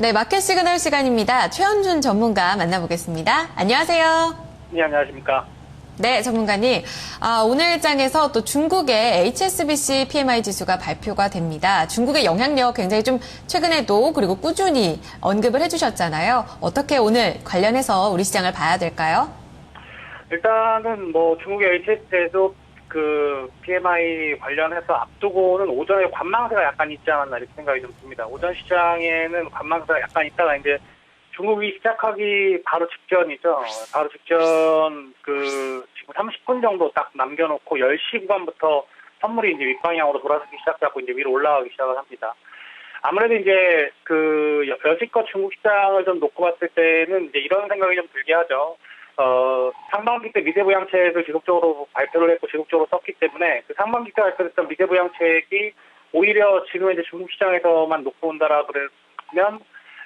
네, 마켓 시그널 시간입니다. 최현준 전문가 만나보겠습니다. 안녕하세요. 네, 안녕하십니까. 네, 전문가님. 오늘 장에서 또 중국의 HSBC PMI 지수가 발표가 됩니다. 중국의 영향력 굉장히 좀 최근에도 그리고 꾸준히 언급을 해주셨잖아요. 어떻게 오늘 관련해서 우리 시장을 봐야 될까요? 일단은 중국의 HS에도 그 PMI 관련해서 앞두고는 오전에 관망세가 약간 있지 않았나 이렇게 생각이 좀 듭니다. 오전 시장에는 관망세가 약간 있다가 이제 중국이 시작하기 바로 직전이죠. 바로 직전 지금 30분 정도 딱 남겨놓고 10시 구간부터 선물이 이제 윗방향으로 돌아서기 시작하고 이제 위로 올라가기 시작을 합니다. 아무래도 이제 여지껏 중국 시장을 좀 놓고 봤을 때는 이제 이런 생각이 좀 들게 하죠. 상반기 때 미세부양책을 지속적으로 발표를 했고 지속적으로 썼기 때문에 그 상반기 때 발표했던 미세부양책이 오히려 지금 이제 중국 시장에서만 놓고 온다라 그러면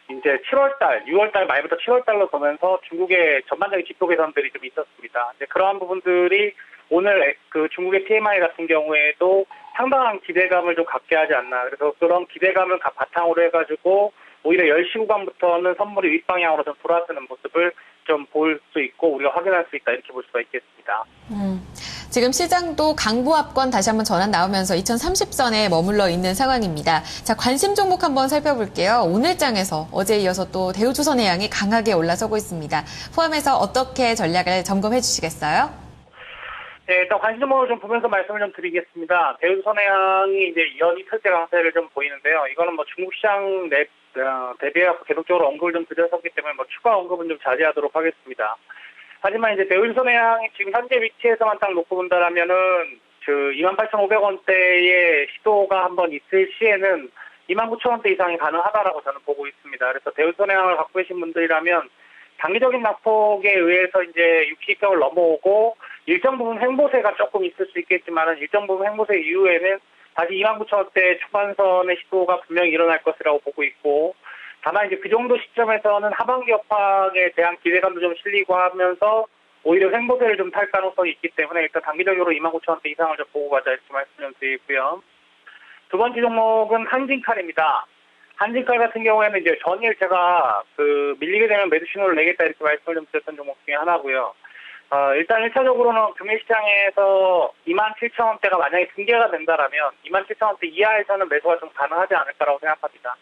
이제 7월달, 6월달 말부터 7월달로 가면서 중국의 전반적인 지표 개선들이 좀 있었습니다. 이제 그러한 부분들이 오늘 중국의 PMI 같은 경우에도 상당한 기대감을 좀 갖게 하지 않나. 그래서 그런 기대감을 바탕으로 해가지고 오히려 10시 구간부터는 선물이 윗방향으로 좀 돌아서는 모습을 좀 볼 수 있고 우리가 확인할 수 있다 이렇게 볼 수가 있겠습니다. 지금 시장도 강보합권 다시 한번 전환 나오면서 2030선에 머물러 있는 상황입니다. 자, 관심 종목 한번 살펴볼게요. 오늘 장에서 어제에 이어서 또 대우조선해양이 강하게 올라서고 있습니다. 포함해서 어떻게 전략을 점검해 주시겠어요? 네, 일단 관심 종목을 좀 보면서 말씀을 좀 드리겠습니다. 대우조선해양이 이제 연이 철제 강세를 좀 보이는데요. 이거는 중국 시장 대비해서 계속적으로 언급을 좀 드렸었기 때문에 추가 언급은 좀 자제하도록 하겠습니다. 하지만 이제 대우조선해양이 지금 현재 위치에서만 딱 놓고 본다라면은 28,500원대의 시도가 한번 있을 시에는 29,000원대 이상이 가능하다라고 저는 보고 있습니다. 그래서 대우조선해양을 갖고 계신 분들이라면 단기적인 낙폭에 의해서 이제 60평을 넘어오고 일정 부분 횡보세가 조금 있을 수 있겠지만은 일정 부분 횡보세 이후에는 다시 29,000원대 초반선의 시도가 분명히 일어날 것이라고 보고 있고 다만 이제 그 정도 시점에서는 하반기 업황에 대한 기대감도 좀 실리고 하면서 오히려 횡보세를 좀 탈 가능성이 있기 때문에 일단 단기적으로 29,000원대 이상을 좀 보고 가자 이렇게 말씀 좀 드리고요. 두 번째 종목은 한진칼입니다. 한진칼 같은 경우에는 이제 전일 제가 밀리게 되면 매수 신호를 내겠다 이렇게 말씀을 좀 드렸던 종목 중에 하나고요. 일단 1차적으로는 금일시장에서 27,000원대가 만약에 붕괴가 된다라면 27,000원대 이하에서는 매수가 좀 가능하지 않을까라고 생각합니다.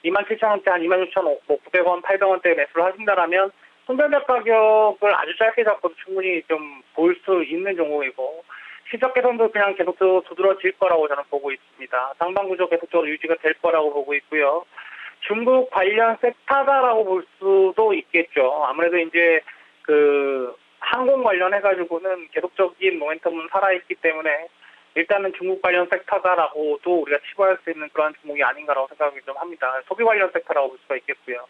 27,000원대 한 26,900원, 800원대에 매수를 하신다라면 손절가 가격을 아주 짧게 잡고도 충분히 좀 볼 수 있는 종목이고 실적 개선도 그냥 계속적으로 두드러질 거라고 저는 보고 있습니다. 상방 구조 계속적으로 유지가 될 거라고 보고 있고요. 중국 관련 섹터다라고 볼 수도 있겠죠. 아무래도 이제 항공 관련해가지고는 계속적인 모멘텀은 살아있기 때문에 일단은 중국 관련 섹터다라고도 우리가 치부할 수 있는 그러한 종목이 아닌가라고 생각이 좀 합니다. 소비 관련 섹터라고 볼 수가 있겠고요.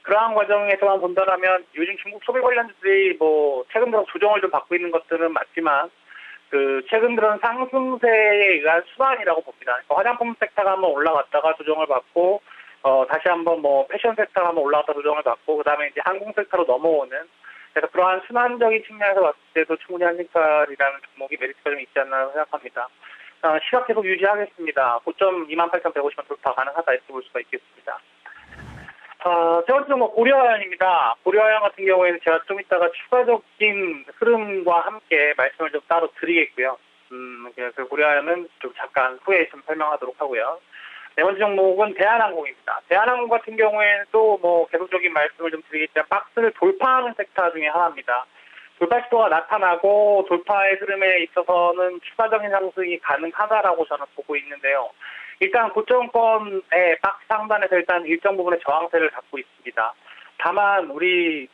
그러한 과정에서만 본다라면 요즘 중국 소비 관련주들이 최근 들어 조정을 좀 받고 있는 것들은 맞지만 최근 들어는 상승세에 의한 순환이라고 봅니다. 그러니까 화장품 섹터가 한번 올라갔다가 조정을 받고 다시 한번 패션 섹터가 한번 올라갔다 조정을 받고 그다음에 이제 항공 섹터로 넘어오는 그래서 그러한 순환적인 측면에서 봤을 때도 충분히 한진칼이라는 종목이 메리트가 좀 있지 않나 생각합니다. 시각 계속 유지하겠습니다. 고점 28,150원 돌파 가능하다 이렇게 볼 수가 있겠습니다. 세 번째 종목 고려아연입니다. 고려아연 같은 경우에는 제가 좀 이따가 추가적인 흐름과 함께 말씀을 좀 따로 드리겠고요. 그래서 고려아연은 좀 잠깐 후에 좀 설명하도록 하고요. 네 번째 종목은 대한항공입니다. 대한항공 같은 경우에도 계속적인 말씀을 좀 드리겠지만 박스를 돌파하는 섹터 중에 하나입니다. 돌파 시도가 나타나고 돌파의 흐름에 있어서는 추가적인 상승이 가능하다라고 저는 보고 있는데요. 일단 고점권의 박스 상단에서 일단 일정 부분의 저항세를 갖고 있습니다. 다만 우리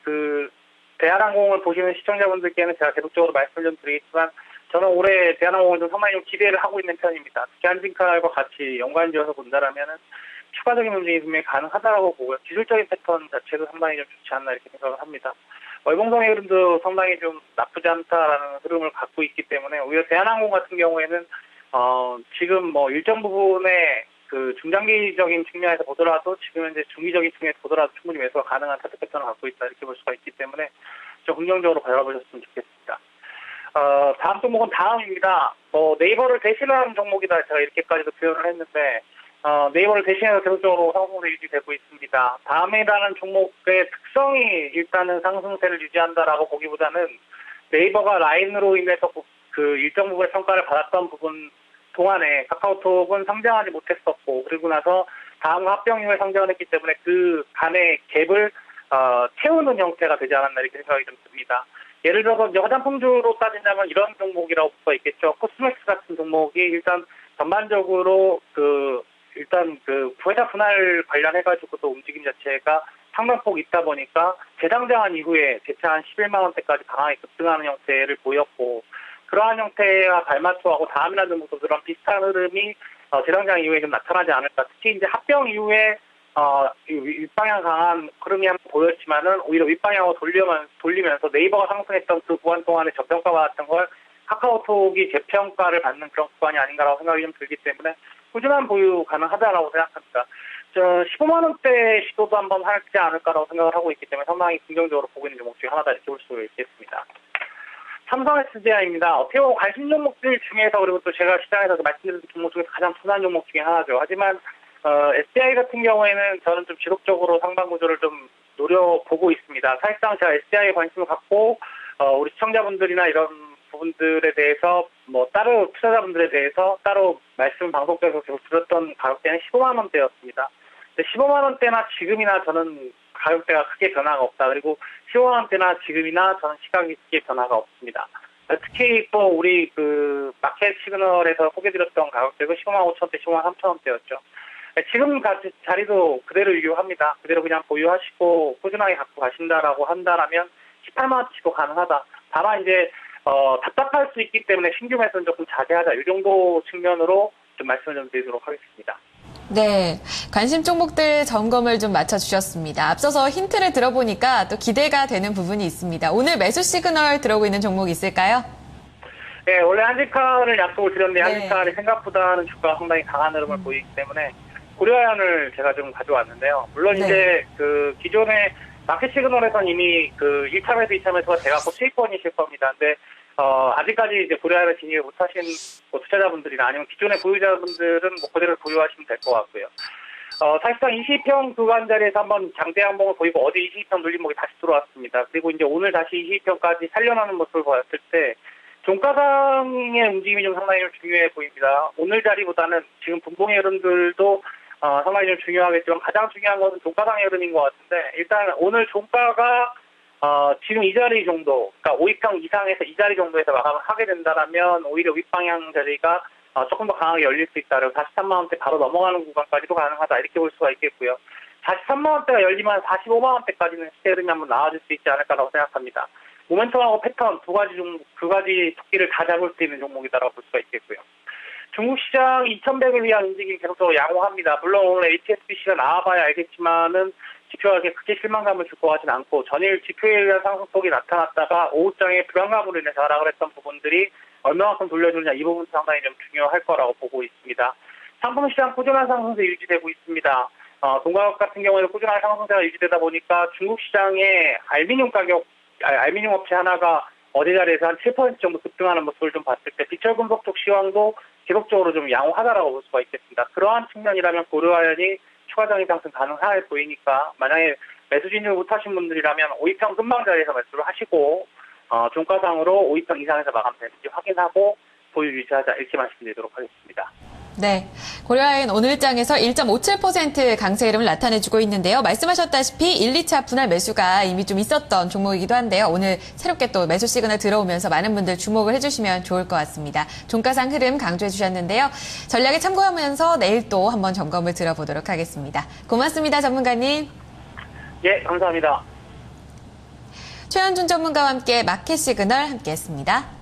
대한항공을 보시는 시청자분들께는 제가 계속적으로 말씀을 좀 드리겠지만 저는 올해 대한항공을 좀 상당히 좀 기대를 하고 있는 편입니다. 특히 한진칼과 같이 연관지어서 본다라면은 추가적인 움직임이 분명히 가능하다라고 보고요. 기술적인 패턴 자체도 상당히 좀 좋지 않나 이렇게 생각을 합니다. 월봉성의 흐름도 상당히 좀 나쁘지 않다라는 흐름을 갖고 있기 때문에 오히려 대한항공 같은 경우에는 지금 일정 부분의 중장기적인 측면에서 보더라도 지금 현재 중기적인 측면에서 보더라도 충분히 매수가 가능한 차트 패턴을 갖고 있다 이렇게 볼 수가 있기 때문에 좀 긍정적으로 바라보셨으면 좋겠습니다. 다음 종목은 다음입니다. 네이버를 대신하는 종목이다 제가 이렇게까지도 표현을 했는데 네이버를 대신해서 계속적으로 상승세 유지되고 있습니다. 다음이라는 종목의 특성이 일단은 상승세를 유지한다라고 보기보다는 네이버가 라인으로 인해서 그 일정 부분의 평가를 받았던 부분 동안에 카카오톡은 상장하지 못했었고, 그리고 나서 다음과 합병 이후에 상장을 했기 때문에 그 간의 갭을 채우는 형태가 되지 않았나 이렇게 생각이 좀 듭니다. 예를 들어서 이제 화장품주로 따진다면 이런 종목이라고 볼 수가 있겠죠. 코스맥스 같은 종목이 일단 전반적으로 일단 회사 분할 관련해가지고 또 움직임 자체가 상당폭 있다 보니까 재상장한 이후에 재차 한 11만 원대까지 강하게 급등하는 형태를 보였고, 그러한 형태와 발맞춰하고 다음이라는 종목도 그런 비슷한 흐름이 재상장 이후에 좀 나타나지 않을까. 특히 이제 합병 이후에 윗방향 강한 흐름이 한번 보였지만은 오히려 윗방향으로 돌리면서 네이버가 상승했던 그 구간 동안에 저평가 받았던 걸 카카오톡이 재평가를 받는 그런 구간이 아닌가라고 생각이 좀 들기 때문에 꾸준한 보유 가능하다라고 생각합니다. 15만 원대 시도도 한번 하지 않을까라고 생각을 하고 있기 때문에 상당히 긍정적으로 보고 있는 종목 중에 하나다 이렇게 볼 수 있겠습니다. 삼성 SDI입니다. 어떻게 보면 관심 종목들 중에서, 그리고 또 제가 시장에서 말씀드린 종목 중에서 가장 순한 종목 중에 하나죠. 하지만 SDI 같은 경우에는 저는 좀 지속적으로 상방 구조를 좀 노려보고 있습니다. 사실상 제가 SDI에 관심을 갖고 우리 시청자분들이나 이런 부분들에 대해서 따로 투자자분들에 대해서 따로 말씀 방송에서 계속 드렸던 가격대는 15만 원대였습니다. 근데 15만 원대나 지금이나 저는 가격대가 크게 변화가 없다. 그리고 15만 원대나 지금이나 저는 시각이 크게 변화가 없습니다. 특히 또 우리 마켓 시그널에서 소개드렸던 가격대가 15만 5천 원대, 15만 3천 원대였죠. 지금 자리도 그대로 유효합니다. 그대로 그냥 보유하시고 꾸준하게 갖고 가신다라고 한다라면 18만 원치도 가능하다. 다만 이제 답답할 수 있기 때문에 신규 매수는 조금 자제하자. 이 정도 측면으로 좀 말씀을 좀 드리도록 하겠습니다. 네, 관심 종목들 점검을 좀 맞춰주셨습니다. 앞서서 힌트를 들어보니까 또 기대가 되는 부분이 있습니다. 오늘 매수 시그널 들어오고 있는 종목 있을까요? 네, 원래 한지카를 약속을 드렸는데 네. 한지카를 생각보다는 주가가 상당히 강한 흐름을 보이기 때문에 고려아연을 제가 좀 가져왔는데요. 물론 네. 이제 기존의 마켓 시그널에선 이미 1차 매수, 2차 매수가 돼갖고 수익권이실 겁니다. 근데 아직까지 이제 고려아연을 진입을 못하신 투자자분들이나 아니면 기존의 보유자분들은 그대로 보유하시면 될 것 같고요. 사실상 22평 구간 자리에서 한번 장대 한봉을 보이고 어제 22평 눌림목이 다시 들어왔습니다. 그리고 이제 오늘 다시 22평까지 살려나는 모습을 보았을 때 종가상의 움직임이 좀 상당히 좀 중요해 보입니다. 오늘 자리보다는 지금 분봉의 흐름들도 상당히 좀 중요하겠지만 가장 중요한 것은 종가상의 흐름인 것 같은데, 일단 오늘 종가가 지금 이 자리 정도, 그러니까 5위평 이상에서 이 자리 정도에서 마감을 하게 된다면 오히려 윗방향 자리가 조금 더 강하게 열릴 수 있다. 그리고 43만 원대 바로 넘어가는 구간까지도 가능하다. 이렇게 볼 수가 있겠고요. 43만 원대가 열리면 45만 원대까지는 시세 흐름이 한번 나와줄 수 있지 않을까라고 생각합니다. 모멘텀하고 패턴 두 가지 토끼를 다 잡을 수 있는 종목이다라고 볼 수가 있겠고요. 중국 시장 2,100을 위한 움직임이 계속적으로 양호합니다. 물론 오늘 HSBC가 나와봐야 알겠지만은 지표가 그렇게 크게 실망감을 줄 것 같지는 않고, 전일 지표에 의한 상승폭이 나타났다가 오후장에 불안감으로 인해서 하락을 했던 부분들이 얼마만큼 돌려주느냐, 이 부분도 상당히 좀 중요할 거라고 보고 있습니다. 상품시장 꾸준한 상승세 유지되고 있습니다. 동가격 같은 경우에는 꾸준한 상승세가 유지되다 보니까 중국 시장의 알미늄 업체 하나가 어제 자리에서 한 7% 정도 급등하는 모습을 좀 봤을 때 비철금속 쪽 시황도 계속적으로 좀 양호하다라고 볼 수가 있겠습니다. 그러한 측면이라면 고려아연이 추가적인 상승 가능해 보이니까, 만약에 매수 진입을 못하신 분들이라면 5위평 근방 자리에서 매수를 하시고 종가상으로 5위평 이상에서 마감되는지 확인하고 보유 유지하자, 이렇게 말씀드리도록 하겠습니다. 네, 고려아연 오늘장에서 1.57% 강세 흐름을 나타내주고 있는데요. 말씀하셨다시피 1, 2차 분할 매수가 이미 좀 있었던 종목이기도 한데요. 오늘 새롭게 또 매수 시그널 들어오면서 많은 분들 주목을 해주시면 좋을 것 같습니다. 종가상 흐름 강조해 주셨는데요. 전략에 참고하면서 내일 또 한번 점검을 들어보도록 하겠습니다. 고맙습니다, 전문가님. 예, 감사합니다. 최현준 전문가와 함께 마켓 시그널 함께했습니다.